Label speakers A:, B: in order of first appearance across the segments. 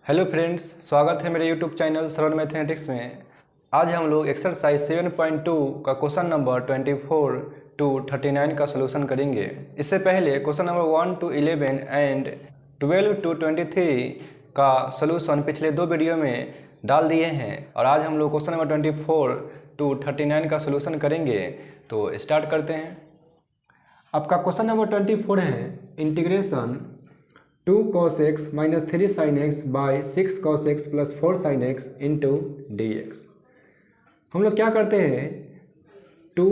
A: Hello friends, स्वागत है मेरे यूट्यूब चैनल सरल मैथमेटिक्स में। आज हम लोग एक्सरसाइज 7.2 का क्वेश्चन नंबर 24 टू 39 का सलूशन करेंगे। इससे पहले question number 1 to 11 and 12 to 23 का सलूशन पिछले दो वीडियो में डाल दिए हैं और आज हम लोग क्वेश्चन नंबर 24 to 39 का सलूशन करेंगे। तो स्टार्ट करते हैं। आपका क्वेश्चन नंबर 24 है integration 2 cos x minus 3 sin x by 6 cos x plus 4 sin x into dx। हम लोग क्या करते हैं, 2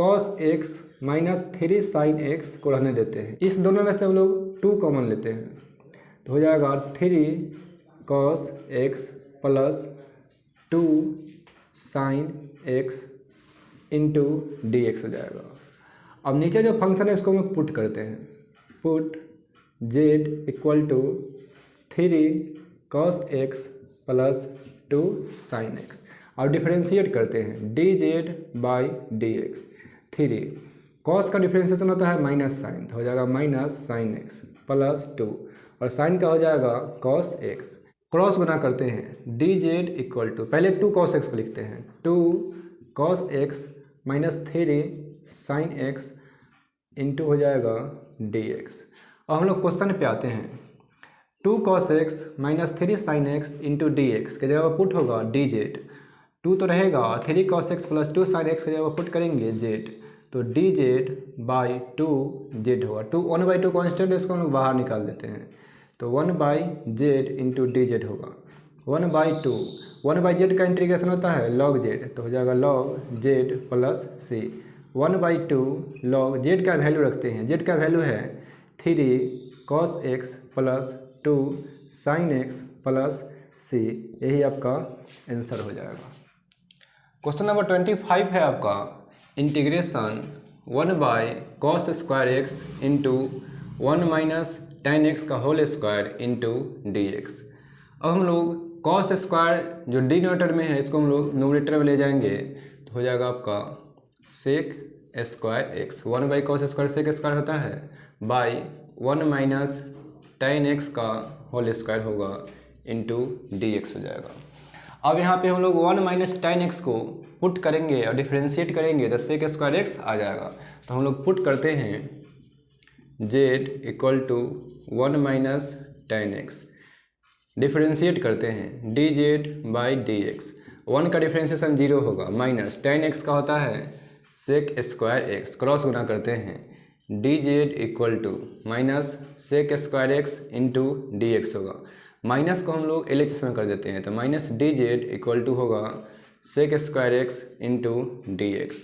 A: cos x minus 3 sin x को रहने देते हैं। इस दोनों में से हम लोग 2 कॉमन लेते हैं तो हो जाएगा 3 cos x plus 2 sin x into dx हो जाएगा। अब नीचे जो फंक्शन है इसको हम लोग पुट करते हैं। Put z equal to 3 cos x plus 2 sin x और डिफरेंशिएट करते हैं dz बाई dx। 3 cos का डिफरेंशिएशन होता है माइनस साइन, तो हो जाएगा माइनस साइन x प्लस 2 और साइन का हो जाएगा cos x। क्रॉस गुना करते हैं dz इक्वल टू, पहले 2 cos x को लिखते हैं, 2 cos x minus 3 sin x into हो जाएगा dx। अब हम लोग क्वेश्चन पे आते हैं। 2 cos x minus 3 sin x into d x के जगह पर पुट होगा dz। 2 तो रहेगा, 3 cos x plus 2 sin x के जगह पर पुट करेंगे z, तो dz बाई 2z होगा। 1/2 कॉन्स्टेंट, इसको हम लोग बाहर निकाल देते हैं तो 1/z इंटू dz होगा। 1/2 1/z का इंटीग्रेशन होता है log z, तो हो जाएगा log z plus c। 1/2 log z का वैल्यू रखते हैं, z का वैल्यू है 3 cos x plus 2 sin x plus c। यही आपका आंसर हो जाएगा। क्वेश्चन नंबर 25 है आपका integration 1/cos square x into 1 minus tan x का whole square into d x. अब हम लोग cos स्क्वायर जो डिनोमिनेटर में है इसको हम लोग न्यूमरेटर में ले जाएंगे तो हो जाएगा आपका sec square x। 1/cos square sec square होता है बाई 1 माइनस tan x का होल स्क्वायर होगा इंटू डी एक्स हो जाएगा। अब यहाँ पे हम लोग 1 माइनस tan x को पुट करेंगे और डिफ्रेंशिएट करेंगे तो सेक स्क्वायर x आ जाएगा। तो हम लोग पुट करते हैं z equal to 1 minus tan x, differentiate करते हैं dz बाई डी एक्स। 1 का डिफ्रेंशिएशन 0 होगा, माइनस tan x का होता है सेक स्क्वायर x, क्रॉस गुना करते हैं dz equal to minus sec square x into d x होगा। माइनस को हम लोग LHS में कर देते हैं तो माइनस dz इक्वल टू होगा sec square x into d x.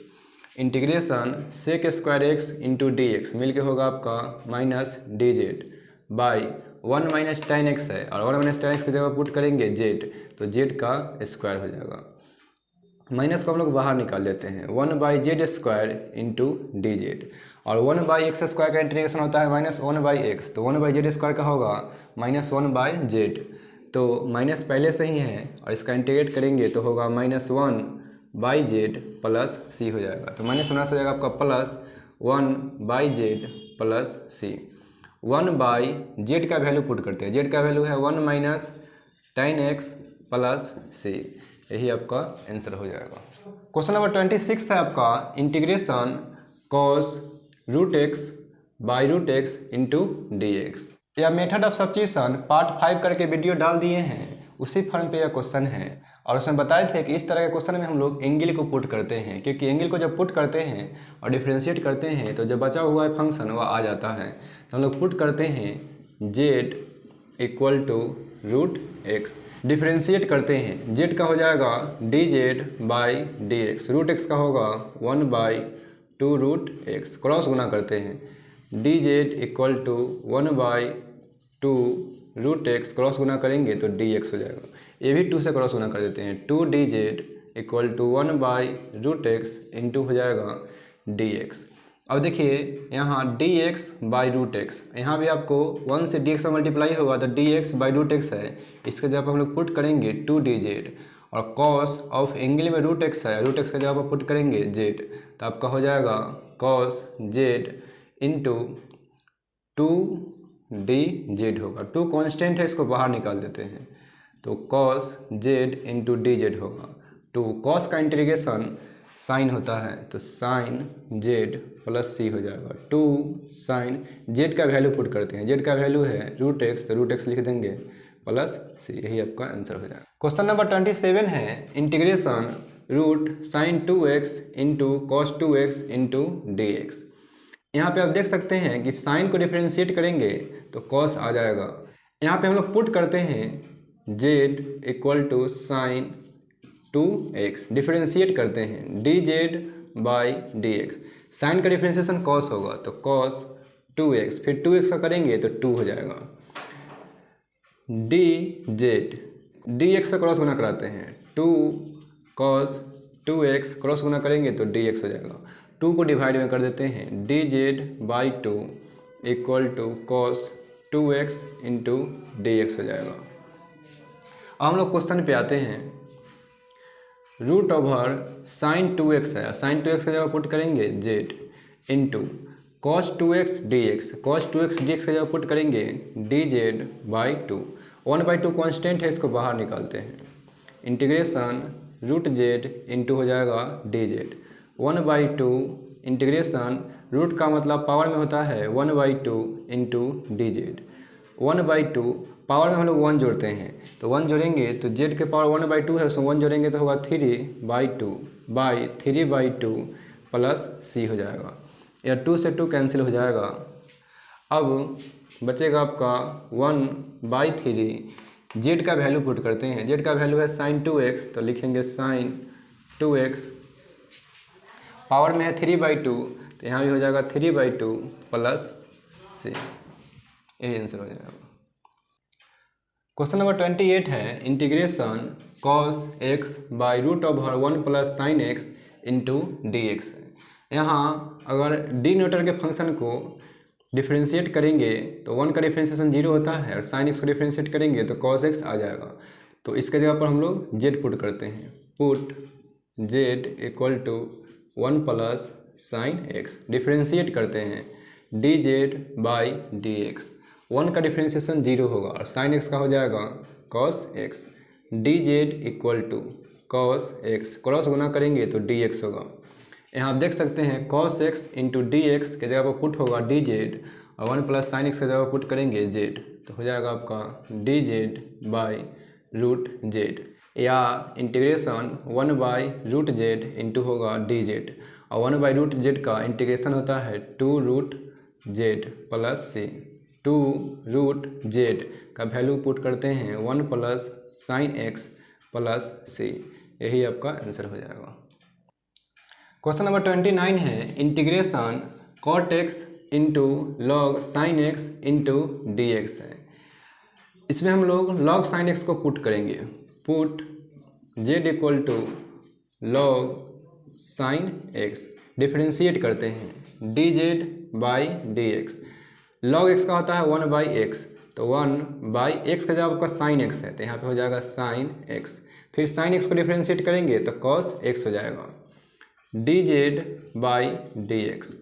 A: Integration sec square x into d x मिल के होगा आपका minus dz by 1 minus tan x है और 1 माइनस tan x की जगह पुट करेंगे z, तो z का स्क्वायर हो जाएगा। माइनस को हम लोग बाहर निकाल देते हैं 1/z square into d z और 1/x स्क्वायर का इंटीग्रेशन होता है माइनस 1/x, तो 1/z स्क्वायर का होगा माइनस 1/z। तो माइनस पहले से ही है और इसका इंटीग्रेट करेंगे तो होगा माइनस 1/z प्लस c हो जाएगा। तो माइनस होना से हो जाएगा आपका plus 1/z plus c। 1/z का वैल्यू पुट करते हैं, z का वैल्यू है 1 minus tan x plus c। यही आपका आंसर हो जाएगा। क्वेश्चन नंबर 26 है आपका integration cos root x by root x into d x. यह मेथड ऑफ सब्स्टिट्यूशन पार्ट 5 करके वीडियो डाल दिए हैं, उसी फॉर्म पे यह क्वेश्चन है और उसमें बताए थे कि इस तरह के क्वेश्चन में हम लोग एंगल को पुट करते हैं, क्योंकि एंगल को जब पुट करते हैं और डिफ्रेंशिएट करते हैं तो जो बचा हुआ है फंक्शन वह आ जाता है। तो हम लोग पुट करते हैं z equal to root x, differentiate करते हैं z का हो जाएगा dz by d x, root x का होगा 1/2 रूट एक्स, क्रॉस गुना करते हैं dz equal to 1/2 root x, cross गुना करेंगे तो dx हो जाएगा। ये भी 2 से क्रॉस गुना कर देते हैं, 2dz इक्वल टू 1/रूट एक्स इंटू हो जाएगा dx। अब देखिए यहाँ dx बाई रूट एक्स, यहाँ भी आपको 1 से dx का मल्टीप्लाई होगा तो dx बाई रूट एक्स है, इसके जगह पर हम लोग पुट करेंगे 2dz और cos ऑफ एंगल में रूट एक्स है, रूट एक्स की जगह पर पुट करेंगे z, तो आपका हो जाएगा cos z into 2 D z होगा। टू कांस्टेंट है, इसको बाहर निकाल देते हैं, तो cos Z into d z होगा। टू कॉस का इंटीग्रेशन साइन होता है, तो साइन जेड प्लस सी हो जाएगा। टू साइन जेड का वैल्यू पुट करते हैं, जेड का वैल्यू है रूट एक्स, तो रूट एक्स लिख देंगे प्लस सी, यही आपका आंसर हो जाएगा। क्वेश्चन नंबर 27 है integration root sine 2x into cos 2x into d x. यहाँ पर आप देख सकते हैं कि साइन को डिफ्रेंशिएट करेंगे तो कॉस आ जाएगा। यहाँ पे हम लोग पुट करते हैं z equal to sine 2x, differentiate करते हैं d z by d x. Sine का डिफ्रेंशिएशन कॉस होगा, तो कॉस 2x, फिर 2x का करेंगे तो 2 हो जाएगा। डी जेड डी एक्स से क्रॉस गुना कराते हैं, 2 कॉस 2x क्रॉस गुना करेंगे तो डी एक्स हो जाएगा। 2 को डिवाइड में कर देते हैं, d z by 2 equal to cos 2x into d x हो जाएगा। अब हम लोग क्वेश्चन पे आते हैं। रूट ओवर साइन 2x है, साइन 2x का जगह पुट करेंगे Z into cos 2x D x, cos 2x D x का जगह पुट करेंगे डी जेड बाई 2। 1/2 कॉन्स्टेंट है, इसको बाहर निकालते हैं। इंटीग्रेशन रूट जेड इंटू हो जाएगा डी जेड। 1/2 इंटीग्रेशन रूट का मतलब पावर में होता है 1/2 इंटू डी जेड। 1/2 पावर में हम लोग 1 जोड़ते हैं, तो 1 जोड़ेंगे तो z के पावर 1/2 है, उसमें 1 जोड़ेंगे तो होगा 3/2 बाई 3/2 प्लस c हो जाएगा। या 2 से 2 कैंसिल हो जाएगा। अब बचेगा आपका 1/3। z का वैल्यू पुट करते हैं, z का वैल्यू है साइन 2x, तो लिखेंगे साइन 2x, पावर में है 3/2, तो यहाँ भी हो जाएगा 3/2 प्लस c, यही आंसर हो जाएगा। क्वेश्चन नंबर 28 है integration cos x by root over 1 plus sine x into d x. यहाँ अगर डिनोमिनेटर के फंक्शन को डिफ्रेंशिएट करेंगे तो 1 का डिफ्रेंशिएशन 0 होता है, और साइन x को डिफ्रेंशिएट करेंगे तो कॉस x आ जाएगा। तो इसके जगह पर हम लोग z पुट करते हैं, put z equal to 1 plus sine x, differentiate करते हैं d z by d x. 1 का डिफ्रेंशिएशन 0 होगा, और साइन x का हो जाएगा cos x। D Z equal to cos x, cross गुना करेंगे तो डी एक्स होगा। यहाँ आप देख सकते हैं cos x into d x के जगह पर पुट होगा डी जेड, और 1 प्लस साइन x के जगह पर पुट करेंगे z, तो हो जाएगा आपका d z by root z. या इंटीग्रेशन 1/√z इंटू होगा डी जेड, और 1/√z का इंटीग्रेशन होता है 2√z प्लस c। 2√z का वैल्यू पुट करते हैं 1 plus sine x plus c, यही आपका आंसर हो जाएगा। क्वेश्चन नंबर 29 है integration cot x into log sine x into d x है। इसमें हम लोग लॉग साइन x को पुट करेंगे, put z equal to log sine x, differentiate करते हैं d z by d x. Log x का होता है 1/x, तो 1/x का जब आपका साइन x है, तो यहाँ पे हो जाएगा साइन x, फिर साइन x को डिफ्रेंशिएट करेंगे तो cos x हो जाएगा। D z by d x,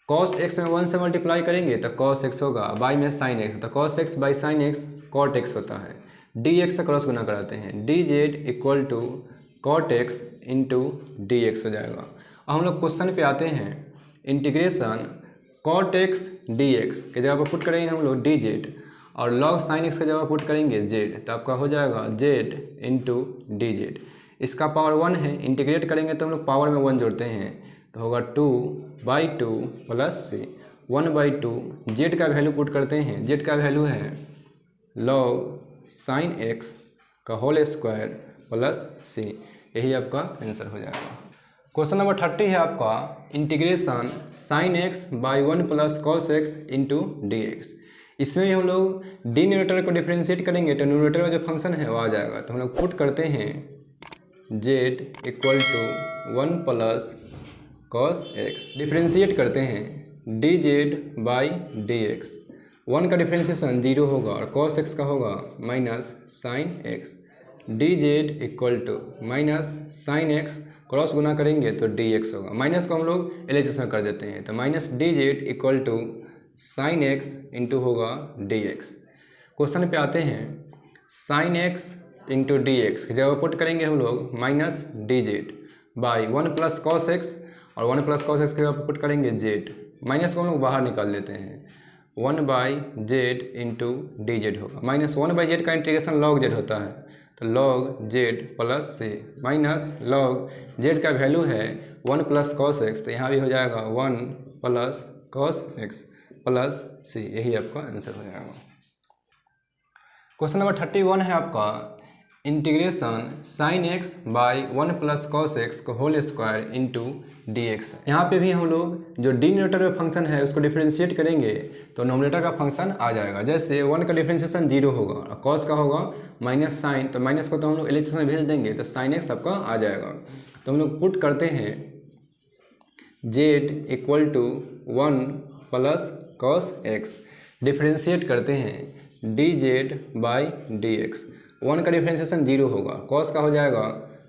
A: cos x में 1 से मल्टीप्लाई करेंगे तो cos x होगा, बाई में साइन x, तो cos x by sine x cot x होता है। डी एक्स से क्रॉस गुना कराते हैं, d Z equal to cot x into d x हो जाएगा। अब हम लोग क्वेश्चन पे आते हैं। इंटीग्रेशन cot x dx के जगह पर पुट करेंगे हम लोग डी जेड, और log sin x के जगह पुट करेंगे z, तो आपका हो जाएगा z इंटू डी जेड। इसका पावर 1 है, इंटीग्रेट करेंगे तो हम लोग पावर में 1 जोड़ते हैं, तो होगा 2/2 प्लस c। 1/2 z का वैल्यू पुट करते हैं, z का वैल्यू है log sin x का होल स्क्वायर प्लस c, यही आपका आंसर हो जाएगा। क्वेश्चन नंबर 30 है आपका integration sine x by 1 plus cos x into d x. इसमें हम लोग डिनोमिनेटर को डिफ्रेंशिएट करेंगे तो न्यूमरेटर में जो फंक्शन है वो आ जाएगा, तो हम लोग पुट करते हैं z equal to 1 plus cos x, differentiate करते हैं d z by d x. 1 का डिफ्रेंशिएशन 0 होगा, और कॉस x का होगा minus sine x। D Z equal to minus sine x, cross गुना करेंगे तो डी एक्स होगा, माइनस को हम लोग एलएचएस में कर देते हैं, तो minus d Z equal to sine x into होगा डी एक्स। क्वेश्चन पे आते हैं, sine x into d x की जगह पुट करेंगे हम लोग minus d z by 1 plus cos x, और 1 प्लस कॉस एक्स की जगह पुट करेंगे जेड, माइनस को हम लोग बाहर निकाल देते हैं, 1 by Z into d z होगा। माइनस 1 बाई जेड का इंटीग्रेशन लॉग जेड होता है, तो लॉग जेड प्लस सी माइनस लॉग जेड का वैल्यू है 1 प्लस कॉस एक्स, तो यहाँ भी हो जाएगा 1 प्लस कॉस एक्स प्लस सी, यही आपका आंसर हो जाएगा। क्वेश्चन नंबर 31 है आपका, integration sine x by 1 plus cos x को whole square into d x. यहाँ पे भी हम लोग जो डिनोमिनेटर में फंक्शन है उसको डिफ्रेंशिएट करेंगे तो नोमिनेटर का फंक्शन आ जाएगा। जैसे 1 का डिफ्रेंशिएशन 0 होगा और कॉस का होगा माइनस साइन, तो माइनस को तो हम लोग एलएचएस में भेज देंगे तो साइन एक्स आपका आ जाएगा। तो हम लोग पुट करते हैं z equal to 1 plus cos x, differentiate करते हैं d z by d x. 1 का डिफ्रेंशिएशन 0 होगा, कॉस का हो जाएगा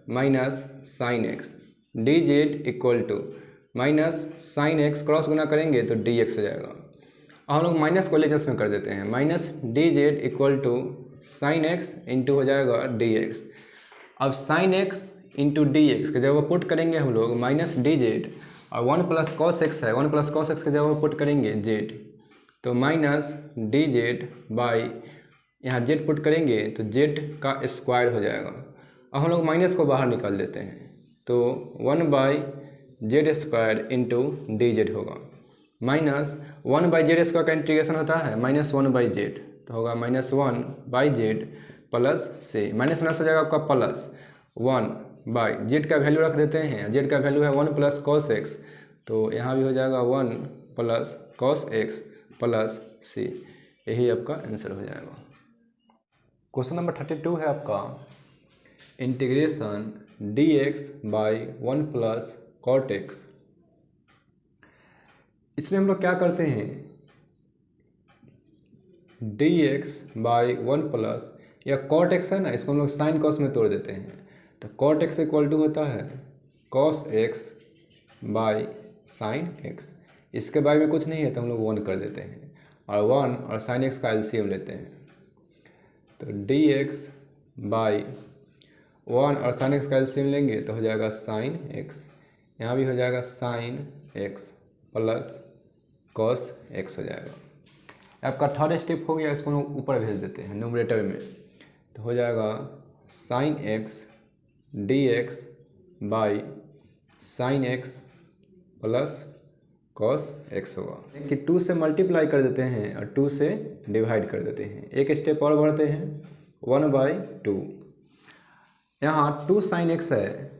A: minus sine x, d Z equal to minus sine x, cross गुना करेंगे तो डी एक्स हो जाएगा। और हम लोग माइनस को एलएचएस में कर देते हैं, minus d Z equal to sine x into हो जाएगा डी एक्स। अब sine x into d x की जगह पुट करेंगे हम लोग माइनस डी जेड, और 1 प्लस कॉस एक्स है, 1 प्लस कॉस एक्स की जगह पुट करेंगे जेड, तो माइनस डी जेड बाई यहाँ जेड पुट करेंगे तो जेड का स्क्वायर हो जाएगा। अब हम लोग माइनस को बाहर निकाल देते हैं, तो 1 by Z square into d z होगा, माइनस 1 बाई जेड स्क्वायर का इंटीग्रेशन होता है माइनस 1 बाई जेड, तो होगा माइनस 1 बाई जेड प्लस से, माइनस माइनस हो जाएगा आपका प्लस 1 बाई जेड का वैल्यू रख देते हैं, जेड का वैल्यू है 1 प्लस कॉस एक्स, तो यहाँ भी हो जाएगा 1 प्लस कॉस एक्स प्लस सी, यही आपका आंसर हो जाएगा। क्वेश्चन नंबर 32 है आपका, integration d x by 1 plus cot x. इसमें हम लोग क्या करते हैं, डी एक्स बाई 1 प्लस, या कॉट एक्स है ना, इसको हम लोग साइन कॉस में तोड़ देते हैं, तो कॉट एक्स इक्वल टू होता है cos x by sine x. इसके बारे में कुछ नहीं है तो हम लोग 1 कर देते हैं, और 1 और साइन एक्स का एलसीएम लेते हैं, तो डी एक्स बाई 1 और साइन एक्स का एलसीएम लेंगे तो हो जाएगा साइन एक्स, यहाँ भी हो जाएगा sign x plus cos x हो जाएगा। आपका थर्ड स्टेप हो गया, इसको हम लोग ऊपर भेज देते हैं न्यूमरेटर में, तो हो जाएगा sign x d x by sine x plus cos x होगा कि 2 से मल्टीप्लाई कर देते हैं और 2 से डिवाइड कर देते हैं। एक स्टेप और बढ़ते हैं, 1 बाई 2, यहाँ 2 साइन एक्स है,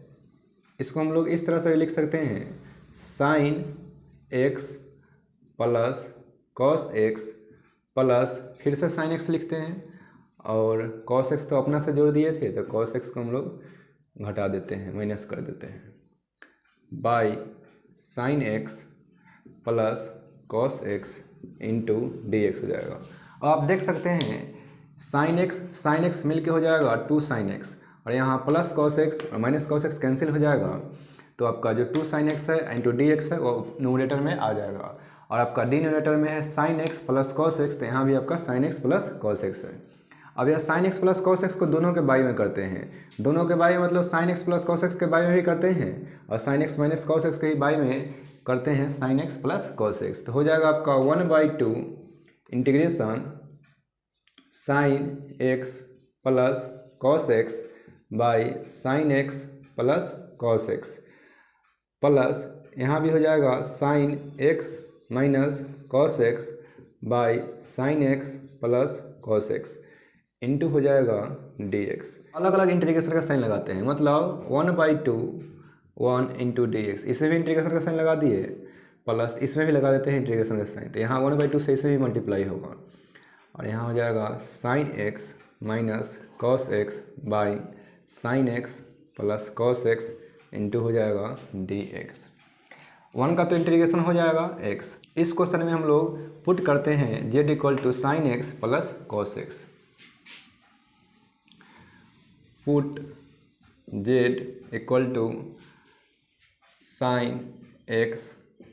A: इसको हम लोग इस तरह से लिख सकते हैं sine x plus cos x plus फिर से साइन एक्स लिखते हैं, और कॉस एक्स तो अपना से जोड़ दिए थे तो कॉस एक्स को हम लोग घटा देते हैं, माइनस कर देते हैं, by sine x plus cos x into d x हो जाएगा। अब आप देख सकते हैं साइन एक्स मिल के हो जाएगा 2 साइन एक्स, और यहाँ प्लस कॉस एक्स और माइनस कॉस एक्स कैंसिल हो जाएगा, तो आपका जो 2 साइन एक्स है इंटू डी एक्स है वो न्यूमरेटर में आ जाएगा, और आपका डिनोमिनेटर में है sign x plus cos x, तो यहाँ भी आपका sign x plus cos x है। अब यह sign x plus cos x को दोनों के बाई में करते हैं, दोनों के बाई मतलब sign x plus cos x के बाई में भी करते हैं, और sine x minus cos x के ही बाई में करते हैं sine x plus cos x, तो हो जाएगा आपका 1 by 2 integration sine x plus cos x by sine x plus cos x, plus यहाँ भी हो जाएगा sign x minus cos x by sine x plus cos x into हो जाएगा डी एक्स। अलग अलग इंटीग्रेशन का साइन लगाते हैं, मतलब 1 बाई 2 1 इंटू डी एक्स, इसमें भी इंटीग्रेशन का साइन लगा दिए, प्लस इसमें भी लगा देते हैं इंटीग्रेशन का साइन, तो यहाँ 1 बाई 2 से इसमें भी मल्टीप्लाई होगा, और यहाँ हो जाएगा sign x minus cos x by sine x plus cos x into हो जाएगा डी एक्स। 1 का तो इंटीग्रेशन हो जाएगा x। इस क्वेश्चन में हम लोग पुट करते हैं z equal to sine x plus cos x, put z equal to sine x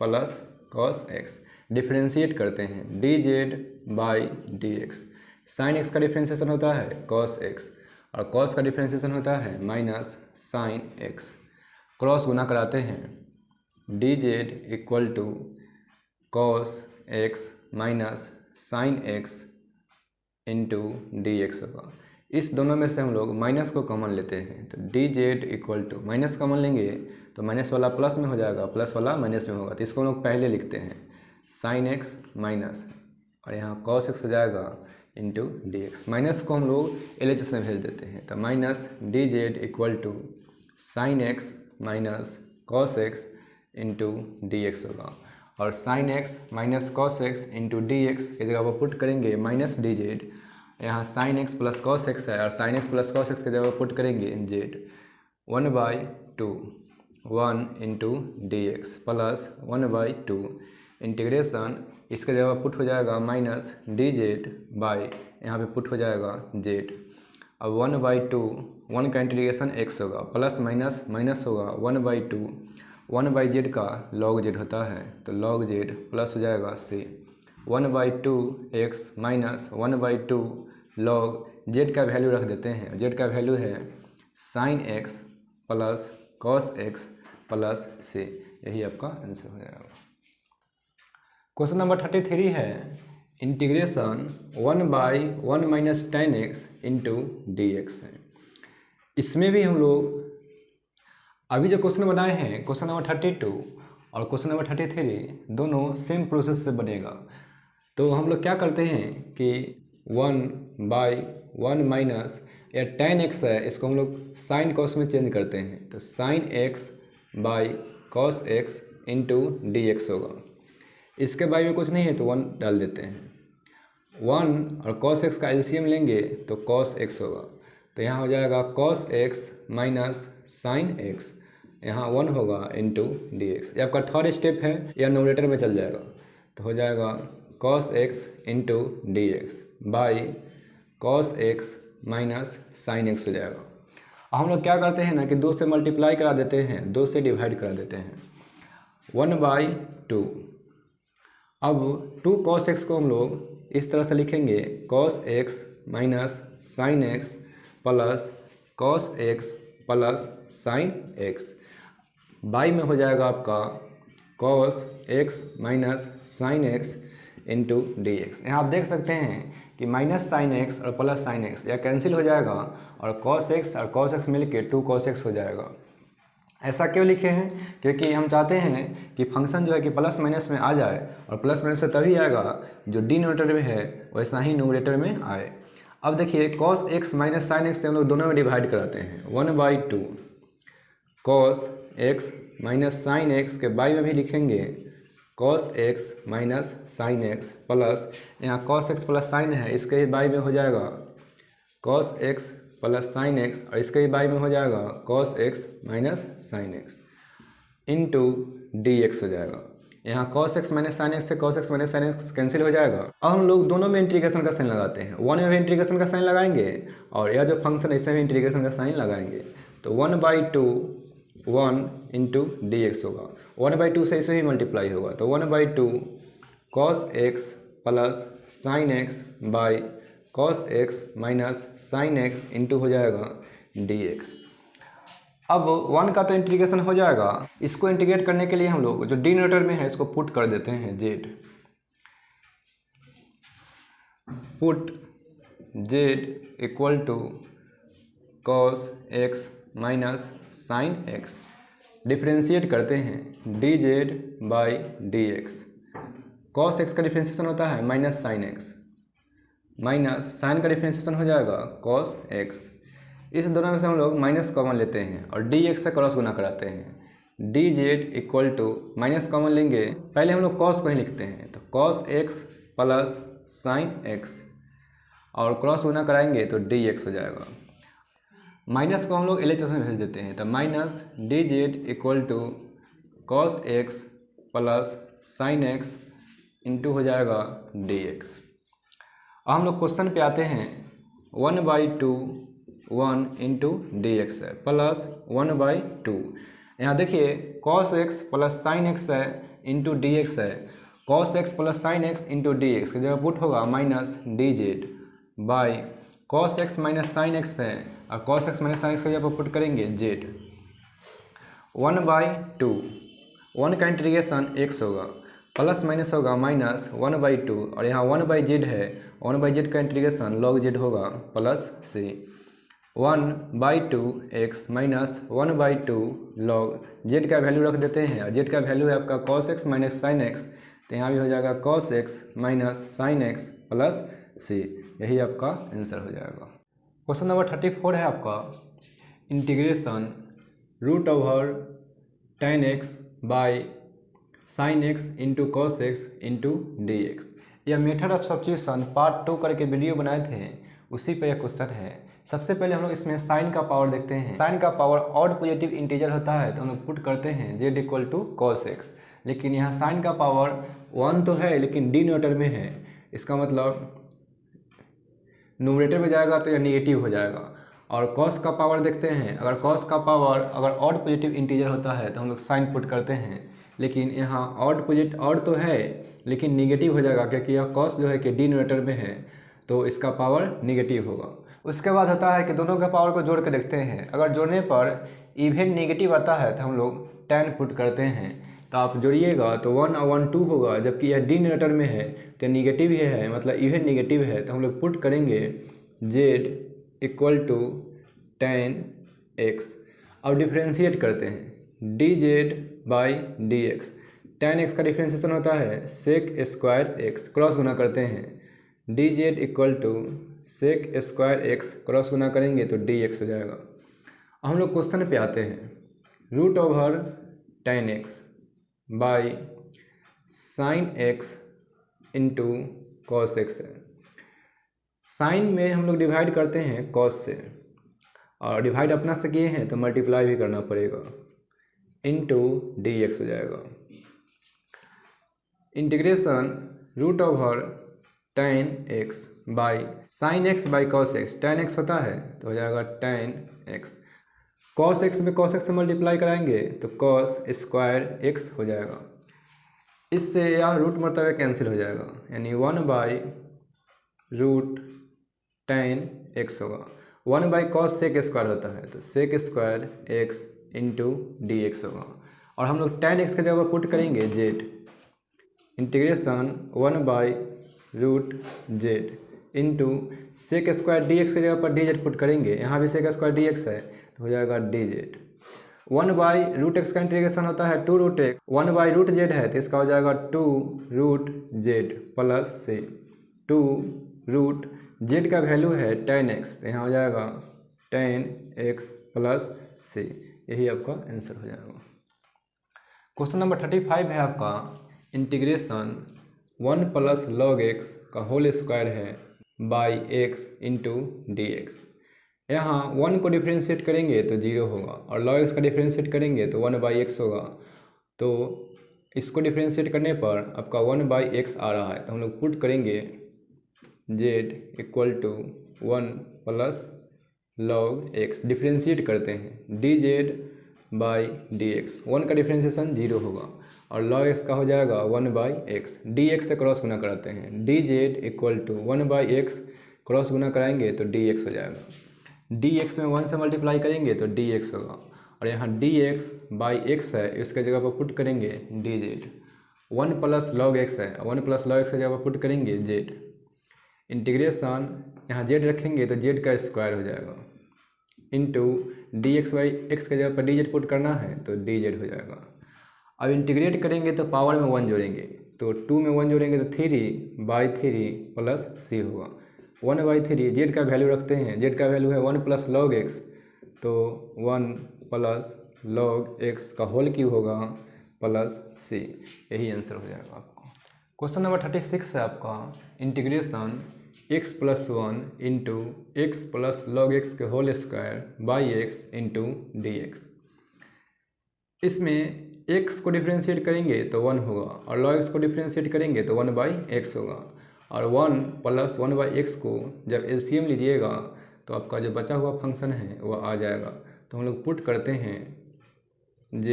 A: plus cos x. Differentiate करते हैं d z by d x. Sine x का डिफ्रेंशिएशन होता है कॉस एक्स और कॉस का डिफ्रेंशिएशन होता है माइनस साइन एक्स। क्रॉस गुना कराते हैं d Z equal to cos x minus sine x into d x होगा। इस दोनों में से हम लोग माइनस को कॉमन लेते हैं तो D Z equal to minus common लेंगे तो माइनस वाला प्लस में हो जाएगा, प्लस वाला माइनस में होगा, तो इसको हम लोग पहले लिखते हैं साइन एक्स माइनस और यहाँ कॉस एक्स हो जाएगा इंटू डी एक्स। माइनस को हम लोग LHS में भेज देते हैं तो minus d Z equal to sine x minus cos x into d x होगा। और sine x minus cos x into d x की जगह पर पुट करेंगे माइनस डी जेड, यहाँ sine x plus cos x है और sine x plus cos x की जगह पुट करेंगे z 1/2 1 into d x plus 1/2 integration इसके जगह पुट हो जाएगा माइनस डी जेड बाई यहाँ पे पुट हो जाएगा जेड। अब 1/2 1 का इंटीग्रेशन एक्स होगा प्लस माइनस माइनस होगा 1/2 1/z का लॉग जेड होता है तो लॉग जेड प्लस हो जाएगा c 1/2 x minus 1/2 log Z का वैल्यू रख देते हैं। जेड का वैल्यू है sign x plus cos x plus c। यही आपका आंसर हो जाएगा। क्वेश्चन नंबर 33 है integration 1/1 minus ten x into d x है। इसमें भी हम लोग अभी जो क्वेश्चन बनाए हैं क्वेश्चन नंबर 32 और क्वेश्चन नंबर 33 दोनों सेम प्रोसेस से बनेगा। तो हम लोग क्या करते हैं कि 1/1 माइनस या tan x है इसको हम लोग साइन कॉस में चेंज करते हैं तो sine x by cos x into d x होगा। इसके बारे में कुछ नहीं है तो 1 डाल देते हैं। 1 और cos x का एलसीएम लेंगे तो cos x होगा तो यहाँ हो जाएगा cos x minus sine x, यहाँ 1 होगा इंटू डी एक्स। ये आपका थर्ड स्टेप है, यह नोमिनेटर में चल जाएगा तो हो जाएगा cos x into d x by cos x minus sine x हो जाएगा। अब हम लोग क्या करते हैं ना कि 2 से मल्टीप्लाई करा देते हैं, 2 से डिवाइड करा देते हैं 1/2। अब 2 cos x को हम लोग इस तरह से लिखेंगे cos x minus sine x plus cos x plus sine x by में हो जाएगा आपका cos x minus sine x into d x. यहाँ आप देख सकते हैं कि माइनस साइन एक्स और प्लस साइन एक्स यह कैंसिल हो जाएगा और cos x और cos x मिलके 2 cos x हो जाएगा। ऐसा क्यों लिखे हैं? क्योंकि हम चाहते हैं कि फंक्शन जो है कि प्लस माइनस में आ जाए और प्लस माइनस में तभी आएगा जो डिनोमिनेटर में है वैसा ही न्यूमरेटर में आए। अब देखिए cos x minus sine x से हम लोग दोनों में डिवाइड कराते हैं 1/2 cos x minus sine x के बाई में भी लिखेंगे cos x minus sine x plus यहाँ cos x प्लस साइन है इसके ही बाई में हो जाएगा cos x plus sine x और इसके ही बाई में हो जाएगा cos x minus sine x into d x हो जाएगा। यहाँ cos x minus sine x से cos x minus sine x cancel हो जाएगा। अब हम लोग दोनों में इंटीग्रेशन का साइन लगाते हैं, 1 में भी इंटीग्रेशन का साइन लगाएंगे और यह जो फंक्शन है इसमें भी इंटीग्रेशन का साइन लगाएंगे तो 1/2 1 इंटू डी एक्स होगा। 1/2 से इसे ही मल्टीप्लाई होगा तो 1/2 cos x plus sine x by cos x minus sine x into हो जाएगा डी एक्स। अब 1 का तो इंटीग्रेशन हो जाएगा, इसको इंटीग्रेट करने के लिए हम लोग जो डिनोमिनेटर में है इसको पुट कर देते हैं z, put z equal to cos x minus sine x, differentiate करते हैं d z by d x. Cos x का डिफ्रेंशिएशन होता है minus sine x, minus sine का डिफ्रेंशिएशन हो जाएगा कॉस एक्स। इस दोनों में से हम लोग माइनस कॉमन लेते हैं और डी एक्स से क्रॉस गुना कराते हैं। D Z equal to minus common लेंगे, पहले हम लोग कॉस को ही लिखते हैं तो cos x plus sine x और क्रॉस गुना कराएंगे तो डी एक्स हो जाएगा। माइनस को हम लोग LHS में भेज देते हैं तो minus d Z equal to cos x plus sine x into हो जाएगा डी एक्स। अब हम लोग क्वेश्चन पे आते हैं 1/2 1 इंटू डी एक्स है प्लस 1/2। यहाँ देखिए cos x plus sine x है इंटू डी एक्स है। cos x plus sine x into d x की जगह पुट होगा minus d z by cos x minus sine x है और cos x minus sine x की जगह पर पुट करेंगे जेड 1/2 1 का इंटीग्रेशन x होगा प्लस माइनस होगा माइनस 1/2 और यहाँ 1/z है 1/z का इंटीग्रेशन log z होगा plus c 1/2 x minus 1/2 log z का वैल्यू रख देते हैं और z का वैल्यू है आपका cos x minus sine x तो यहाँ भी हो जाएगा cos x minus sine x plus c यही आपका आंसर हो जाएगा। क्वेश्चन नंबर 34 है आपका integration root over tan x by sine x into cos x into d x. यह मेथड ऑफ सब्स्टिट्यूशन पार्ट 2 करके वीडियो बनाए थे उसी पे यह क्वेश्चन है। सबसे पहले हम लोग इसमें साइन का पावर देखते हैं। साइन का पावर ऑड पॉजिटिव इंटीजर होता है तो हम लोग पुट करते हैं z equal to cos x, लेकिन यहाँ साइन का पावर 1 तो है लेकिन डिनोमिनेटर में है, इसका मतलब न्यूमरेटर में जाएगा तो यह निगेटिव हो जाएगा। और कॉस का पावर देखते हैं, अगर कॉस का पावर अगर ऑड पॉजिटिव इंटीजर होता है तो हम लोग साइन पुट करते हैं, लेकिन यहाँ ऑड तो है लेकिन निगेटिव हो जाएगा क्योंकि यह कॉस जो है कि डिनोमिनेटर में है तो इसका पावर निगेटिव होगा। उसके बाद होता है कि दोनों के पावर को जोड़ के देखते हैं, अगर जोड़ने पर इवन निगेटिव आता है तो हम लोग tan पुट करते हैं, तो आप जोड़िएगा तो 1 और 1 2 होगा, जबकि यह डिनोमिनेटर में है तो निगेटिव ही है मतलब इवन निगेटिव है तो हम लोग पुट करेंगे z equal to tan x। अब डिफ्रेंशिएट करते हैं dz by d x. tan x का डिफ्रेंशिएशन होता है सेक स्क्वायर x, क्रॉस गुना करते हैं dz equal to sec square x, cross गुना करेंगे तो dx हो जाएगा। हम लोग क्वेश्चन पे आते हैं root over tan x by sine x into cos x है। साइन में हम लोग डिवाइड करते हैं कॉस से और डिवाइड अपना से किए हैं तो मल्टीप्लाई भी करना पड़ेगा इंटू डी एक्स हो जाएगा। Integration root over tan x by sine x by cos x, tan x होता है तो हो जाएगा tan x, cos x में cos x से मल्टीप्लाई कराएंगे तो cos स्क्वायर x हो जाएगा। इससे यह रूट मरतबा कैंसिल हो जाएगा यानी 1/रूट tan x होगा। 1/cos सेक स्क्वायर होता है तो sec square x into d x होगा और हम लोग tan x की जगह पर पुट करेंगे z। इंटीग्रेशन 1/रूट z into sec square d x की जगह पर डी जेड पुट करेंगे, यहाँ भी सेक स्क्वायर डी एक्स है तो हो जाएगा डी जेड। 1/रूट एक्स का इंटीग्रेशन होता है 2√x, 1/रूट जेड है तो इसका हो जाएगा 2√z प्लस से 2रूट जेड का वैल्यू है tan x तो यहाँ हो जाएगा tan x प्लस से, यही आपका आंसर हो जाएगा। क्वेश्चन नंबर 35 है आपका इंटीग्रेशन 1 प्लस log x का होल स्क्वायर है by x into d x. यहाँ 1 को डिफ्रेंशिएट करेंगे तो 0 होगा और log x का डिफ्रेंशिएट करेंगे तो 1/x होगा, तो इसको डिफ्रेंशिएट करने पर आपका 1/x आ रहा है तो हम लोग पुट करेंगे z equal to 1 plus log x, differentiate करते हैं dz बाई डी एक्स। 1 का डिफ्रेंशिएशन 0 होगा और log x का हो जाएगा 1/x, dx से क्रॉस गुना कराते हैं dz equal to 1/x, cross गुना कराएंगे तो dx हो जाएगा। dx में 1 से मल्टीप्लाई करेंगे तो dx होगा और यहाँ dx बाई x है इसके जगह पर पुट करेंगे dz। 1 प्लस log x है, 1 प्लस log x की जगह पर पुट करेंगे z। इंटीग्रेशन यहाँ z रखेंगे तो z का स्क्वायर हो जाएगा into d x by x की जगह पर डी जेड पुट करना है तो डी जेड हो जाएगा। अब इंटीग्रेट करेंगे तो पावर में 1 जोड़ेंगे तो 2 में 1 जोड़ेंगे तो 3/3 प्लस c होगा। 1/3 जेड का वैल्यू रखते हैं, जेड का वैल्यू है 1 प्लस log x तो 1 प्लस log x का होल क्यूब होगा प्लस c, यही आंसर हो जाएगा आपको। क्वेश्चन नंबर 36 है आपका integration x plus 1 into x plus log x के whole square by x into d x. इसमें x को डिफ्रेंशिएट करेंगे तो 1 होगा और log x को डिफ्रेंशिएट करेंगे तो 1/x होगा और 1 प्लस 1/x को जब एलसीएम लीजिएगा तो आपका जो बचा हुआ फंक्शन है वो आ जाएगा। तो हम लोग पुट करते हैं z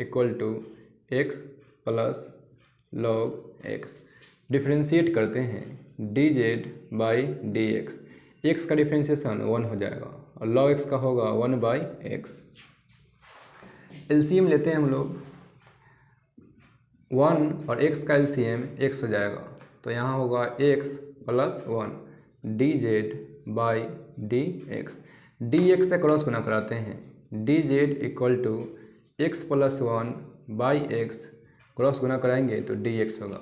A: equal to x plus log x. Differentiate करते हैं d z by d x. X का डिफ्रेंशिएशन 1 हो जाएगा और लॉग एक्स का होगा 1 बाई एक्स। एलसीएम लेते हैं हम लोग, 1 और x का एलसीएम x हो जाएगा, तो यहाँ होगा x plus 1 d z by d x. D x से क्रॉस गुना कराते हैं, d Z equal to x plus 1 by x, cross गुना कराएंगे तो डी एक्स होगा।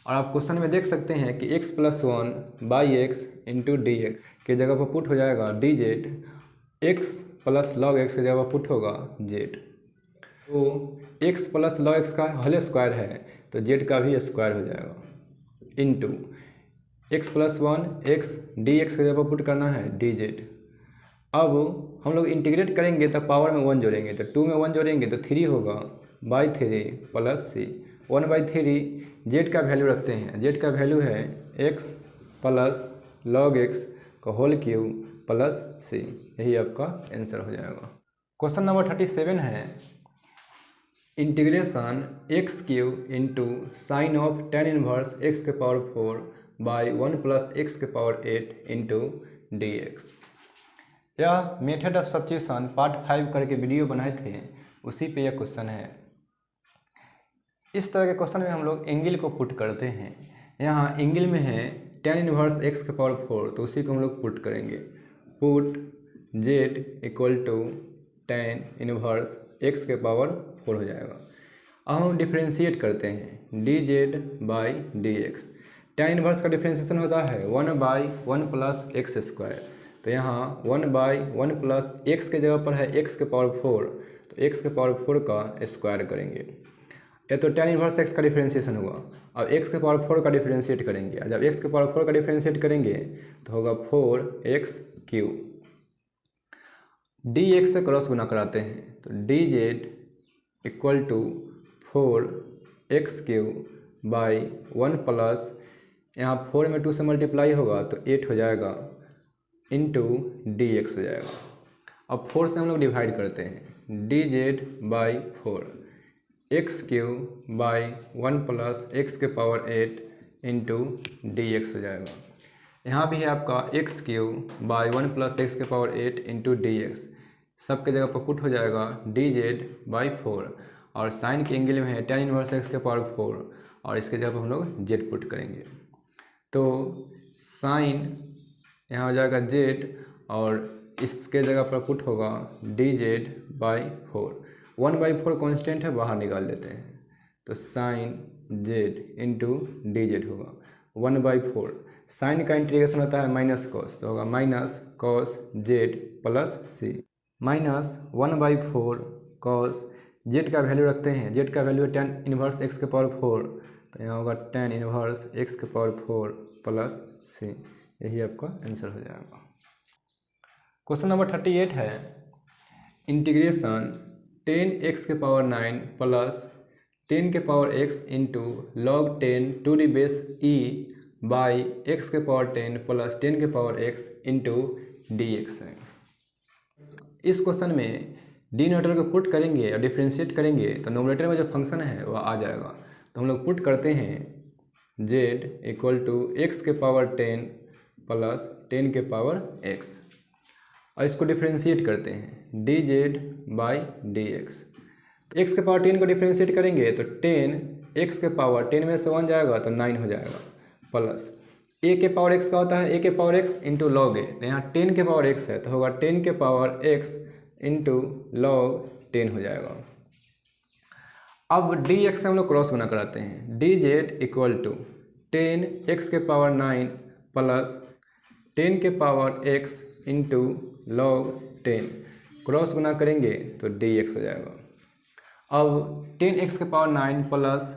A: और आप क्वेश्चन में देख सकते हैं कि x plus 1 by x into d x के जगह पर पुट हो जाएगा D Z, x plus log x की जगह पर पुट होगा जेड। तो x प्लस लॉग एक्स का होल स्क्वायर है तो z का भी स्क्वायर हो जाएगा into x plus 1 x d x की जगह पर पुट करना है डी जेड। अब हम लोग इंटीग्रेट करेंगे तो पावर में 1 जोड़ेंगे, तो 2 में 1 जोड़ेंगे तो 3 होगा बाई 3 प्लस सी। 1/3 जेड का वैल्यू रखते हैं, जेड का वैल्यू है एक्स प्लस लॉग एक्स का होल क्यूब प्लस सी। यही आपका आंसर हो जाएगा। क्वेश्चन नंबर 37 है integration x cube into sine of ten inverse x के पावर 4 बाई 1 प्लस एक्स के पावर 8 इंटू डी एक्स। यह मेथड ऑफ सब्स्टिट्यूशन पार्ट 5 करके वीडियो बनाए थे, उसी पे यह क्वेश्चन है। इस तरह के क्वेश्चन में हम लोग एंगल को पुट करते हैं। यहाँ एंगल में है टेन इनवर्स एक्स के पावर 4, तो उसी को हम लोग पुट करेंगे। Put z equal to tan inverse x के पावर 4 हो जाएगा। अब हम डिफ्रेंशिएट करते हैं d z by d x. Tan inverse का डिफ्रेंशिएशन होता है 1 बाई 1 प्लस एक्स स्क्वायर, तो यहाँ 1 बाई 1 प्लस एक्स के जगह पर है एक्स के पावर 4, तो एक्स के पावर 4 का स्क्वायर करेंगे। ये तो टेन इनवर्स एक्स का डिफ्रेंशिएशन हुआ। अब एक्स के पावर 4 का डिफ्रेंशिएट करेंगे, जब एक्स के पावर 4 का डिफ्रेंशिएट करेंगे तो होगा 4x क्यूब। डी एक्स से क्रॉस गुना कराते हैं तो D Z equal to 4x cube by 1 plus, यहाँ 4 में 2 से मल्टीप्लाई होगा तो 8 हो जाएगा इंटू डी एक्स हो जाएगा। अब 4 से हम लोग डिवाइड करते हैं d z by 4 x cube by 1 plus x के पावर 8 इंटू डी एक्स हो जाएगा। यहाँ भी है आपका x cube by 1 plus x के पावर 8 इंटू डी एक्स, सबके जगह पर पुट हो जाएगा डी जेड बाई 4 और साइन के एंगल में है टेन इनवर्स एक्स के पावर 4 और इसके जगह पर हम लोग जेड पुट करेंगे। तो साइन यहाँ हो जाएगा जेड और इसके जगह पर पुट होगा डी जेड बाई 4। 1/4 कॉन्स्टेंट है, बाहर निकाल लेते हैं तो sine z into d z होगा 1/4। साइन का इंटीग्रेशन होता है माइनस कॉस, तो होगा माइनस कॉस जेड प्लस सी। माइनस 1/4 कॉस जेड का वैल्यू रखते हैं, जेड का वैल्यू है टेन इनवर्स एक्स के पावर 4, तो यहाँ होगा टेन इनवर्स एक्स के पावर 4 प्लस सी। यही आपका आंसर हो जाएगा। क्वेश्चन नंबर 38 है इंटीग्रेशन 10x के पावर 9 प्लस 10 के power x into log 10 to the base e by x के पावर 10 प्लस 10 के power x into d x है। इस क्वेश्चन में डिनोमिनेटर को पुट करेंगे और डिफ्रेंशिएट करेंगे तो नोमिनेटर में जो फंक्शन है वह आ जाएगा। तो हम लोग पुट करते हैं z इक्वल टू एक्स के पावर 10 प्लस 10 के पावर x और इसको डिफ्रेंशिएट करते हैं d z by d x. तो x के पावर 10 को डिफ्रेंशिएट करेंगे तो 10 x के पावर 10 में से 1 जाएगा तो 9 हो जाएगा प्लस a के पावर x का होता है a के पावर x इंटू लॉग ए, तो यहाँ 10 के पावर x है तो होगा 10 के पावर x इंटू लॉग 10 हो जाएगा। अब डी एक्स से हम लोग क्रॉस गुना कराते हैं d Z equal to 10x के पावर 9 प्लस 10 के power x into log 10, cross गुना करेंगे तो डी एक्स हो जाएगा। अब 10x के पावर 9 प्लस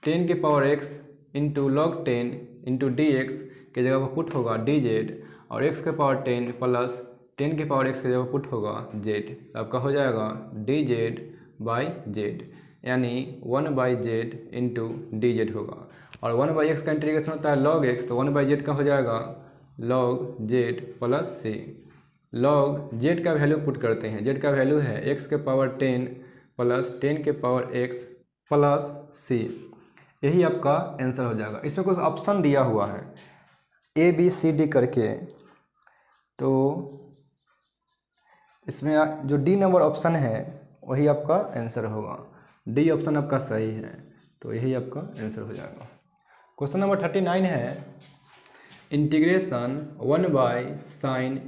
A: 10 के power x into log 10 into d x के जगह पर पुट होगा डी जेड और x के पावर 10 प्लस 10 के पावर x के जगह पर पुट होगा जेड, तो आपका हो जाएगा डी जेड बाई जेड, यानी 1/z इंटू डी जेड होगा। और 1/x का इंटीग्रेशन होता है log x, तो 1/z का हो जाएगा log z plus c। log z का वैल्यू पुट करते हैं, z का वैल्यू है x के पावर 10 प्लस 10 के पावर x प्लस c। यही आपका आंसर हो जाएगा। इसमें कुछ ऑप्शन दिया हुआ है ABCD करके, तो इसमें जो डी नंबर ऑप्शन है वही आपका आंसर होगा। डी ऑप्शन आपका सही है, तो यही आपका आंसर हो जाएगा। क्वेश्चन नंबर 39 है integration 1/sin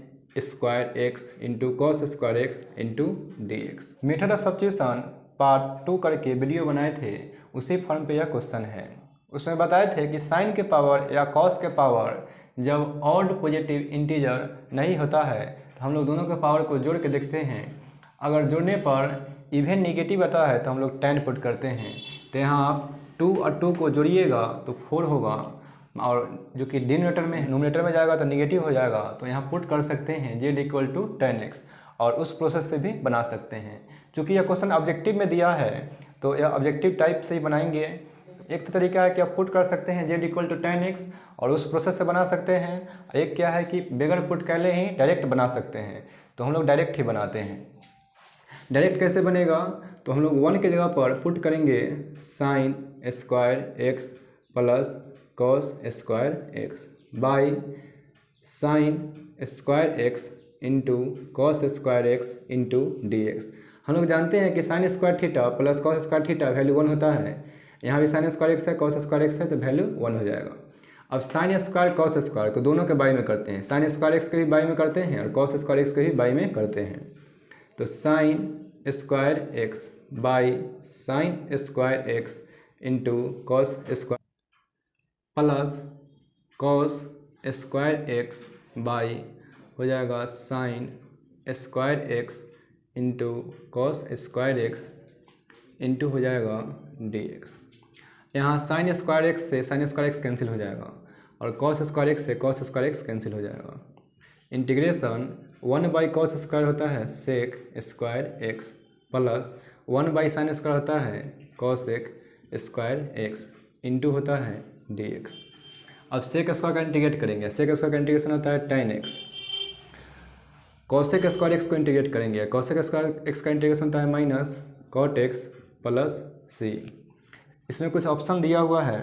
A: square x into cos square x into d x. Method of substitution part 2 करके वीडियो बनाए थे, उसी फॉर्म पे यह क्वेश्चन है। उसमें बताए थे कि साइन के पावर या कॉस के पावर जब ऑड पॉजिटिव इंटीजर नहीं होता है तो हम लोग दोनों के पावर को जोड़ के देखते हैं। अगर जोड़ने पर इवन निगेटिव आता है तो हम लोग 10 पुट करते हैं। तो यहाँ आप 2 और 2 को जोड़िएगा तो 4 होगा, और जो कि नोमिनेटर में जाएगा तो निगेटिव हो जाएगा। तो यहाँ पुट कर सकते हैं z = 10x, और उस प्रोसेस से भी बना सकते हैं। क्योंकि यह क्वेश्चन ऑब्जेक्टिव में दिया है तो यह ऑब्जेक्टिव टाइप से ही बनाएंगे। एक तो तरीका है कि आप पुट कर सकते हैं z = 10x और उस प्रोसेस से बना सकते हैं। एक क्या है कि बगैर पुट कैले ही डायरेक्ट बना सकते हैं, तो हम लोग डायरेक्ट ही बनाते हैं। डायरेक्ट कैसे बनेगा, तो हम लोग 1 की जगह पर पुट करेंगे sign square x plus cos square x by sine square x into cos square x into d x. हम लोग जानते हैं कि sine square theta plus cos square theta value 1 होता है। यहाँ भी साइन स्क्वायर एक्स है, कॉस स्क्वायर एक्स है, तो वैल्यू 1 हो जाएगा। अब साइन स्क्वायर कॉस स्क्वायर को दोनों के बाई में करते हैं, साइन स्क्वायर एक्स के भी बाई में करते हैं और कॉस स्क्वायर एक्स के भी बाई में करते हैं। तो sine square x by sine square x into cos square plus cos square x by हो जाएगा sine square x into cos square x into हो जाएगा डी एक्स। यहाँ साइन स्क्वायर एक्स से साइन स्क्वायर एक्स कैंसिल हो जाएगा और cos square x से कॉस स्क्वायर एक्स कैंसिल हो जाएगा। इंटीग्रेशन 1/cos स्क्वायर होता है sec square x plus 1/sin square होता है कॉसेक स्क्वायर एक्स इंटू होता है डी एक्स। अब सेक स्क्वायर का इंटीग्रेट करेंगे, सेक स्क्वायर का इंटीग्रेशन होता है tan x। Cosec square x को इंटीग्रेट करेंगे, कॉसेक स्क्वायर एक्स का इंटीग्रेशन होता है माइनस कॉट एक्स प्लस सी। इसमें कुछ ऑप्शन दिया हुआ है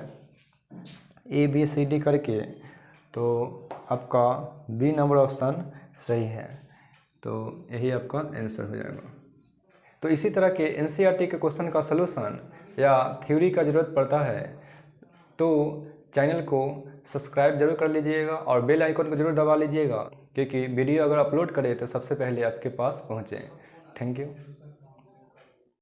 A: ABCD करके, तो आपका बी नंबर ऑप्शन सही है, तो यही आपका आंसर हो जाएगा। तो इसी तरह के NCERT के क्वेश्चन का सलूशन या थ्योरी का ज़रूरत पड़ता है तो चैनल को सब्सक्राइब जरूर कर लीजिएगा और बेल आइकन को जरूर दबा लीजिएगा, क्योंकि वीडियो अगर अपलोड करें तो सबसे पहले आपके पास पहुँचे। Thank you.